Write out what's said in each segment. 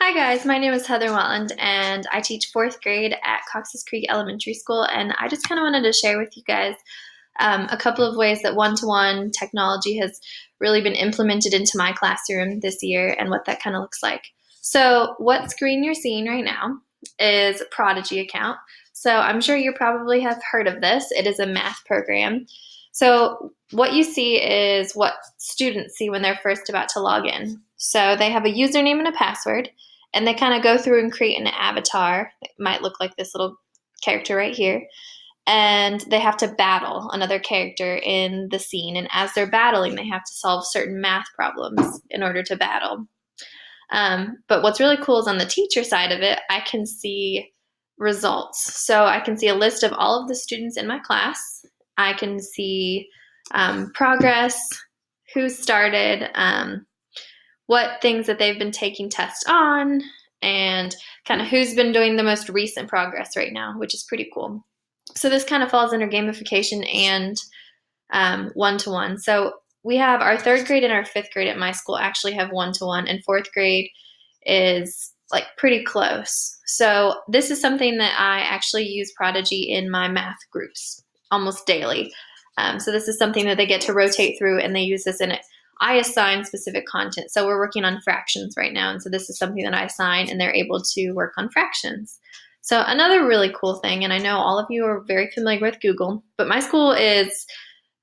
Hi guys, my name is Heather Watland and I teach fourth grade at Cox's Creek Elementary School, and I just kind of wanted to share with you guys a couple of ways that one-to-one technology has really been implemented into my classroom this year and what that kind of looks like. So what screen you're seeing right now is Prodigy account. So I'm sure you probably have heard of this. It is a math program. So what you see is what students see when they're first about to log in. So they have a username and a password, and they kind of go through and create an avatar. It might look like this little character right here. And they have to battle another character in the scene. And as they're battling, they have to solve certain math problems in order to battle. But what's really cool is on the teacher side of it, I can see results. So I can see a list of all of the students in my class. I can see progress, who started, what things that they've been taking tests on, and kind of who's been doing the most recent progress right now, which is pretty cool. So this kind of falls under gamification and one-to-one. So we have our third grade and our fifth grade at my school actually have one-to-one, and fourth grade is like pretty close. So this is something that I actually use Prodigy in my math groups almost daily. So this is something that they get to rotate through, and they use this in it. I assign specific content. So we're working on fractions right now, and so this is something that I assign, and they're able to work on fractions. So another really cool thing, and I know all of you are very familiar with Google, but my school is,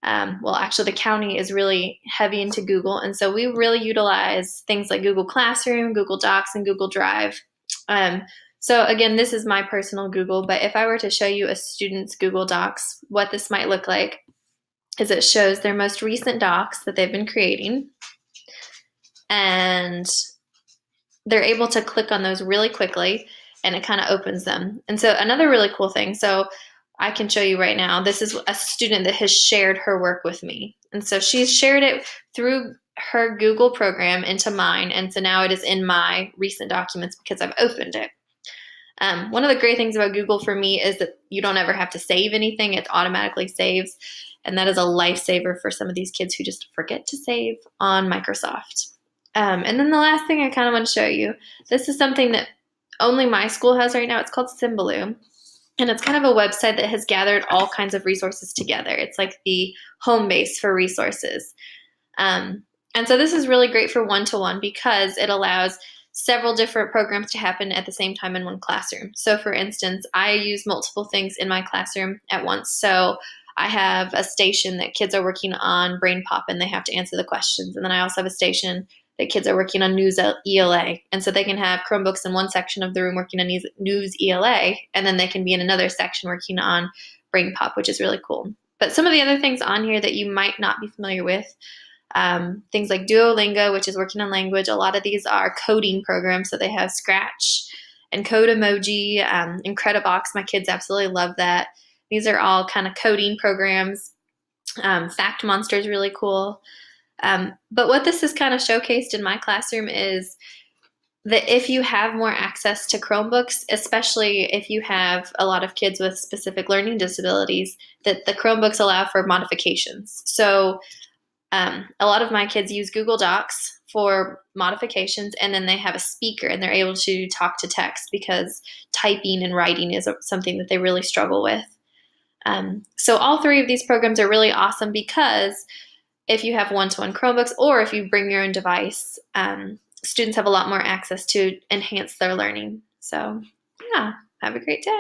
well, actually the county is really heavy into Google, and so we really utilize things like Google Classroom, Google Docs, and Google Drive. So again, this is my personal Google, but if I were to show you a student's Google Docs, what this might look like is it shows their most recent docs that they've been creating, and they're able to click on those really quickly, and it kind of opens them. And so another really cool thing, so I can show you right now, this is a student that has shared her work with me. And so she's shared it through her Google program into mine, and so now it is in my recent documents because I've opened it. One of the great things about Google for me is that you don't ever have to save anything. It automatically saves, and that is a lifesaver for some of these kids who just forget to save on Microsoft. And then the last thing I kind of want to show you, this is something that only my school has right now. It's called Symbaloo, and it's kind of a website that has gathered all kinds of resources together. It's like the home base for resources. And so this is really great for one-to-one because it allows several different programs to happen at the same time in one classroom. So for instance, I use multiple things in my classroom at once. So I have a station that kids are working on Brain Pop, and they have to answer the questions. And then I also have a station that kids are working on News ELA. And so they can have Chromebooks in one section of the room working on News ELA, and then they can be in another section working on Brain Pop, which is really cool. But some of the other things on here that you might not be familiar with, things like Duolingo, which is working on language. A lot of these are coding programs, so they have Scratch and Code Emoji, Incredibox. My kids absolutely love that. These are all kind of coding programs. Fact Monster is really cool. But what this is kind of showcased in my classroom is that if you have more access to Chromebooks, especially if you have a lot of kids with specific learning disabilities, that the Chromebooks allow for modifications. So a lot of my kids use Google Docs for modifications, and then they have a speaker, and they're able to talk to text because typing and writing is something that they really struggle with. So all three of these programs are really awesome because if you have one-to-one Chromebooks, or if you bring your own device, students have a lot more access to enhance their learning. So yeah, have a great day.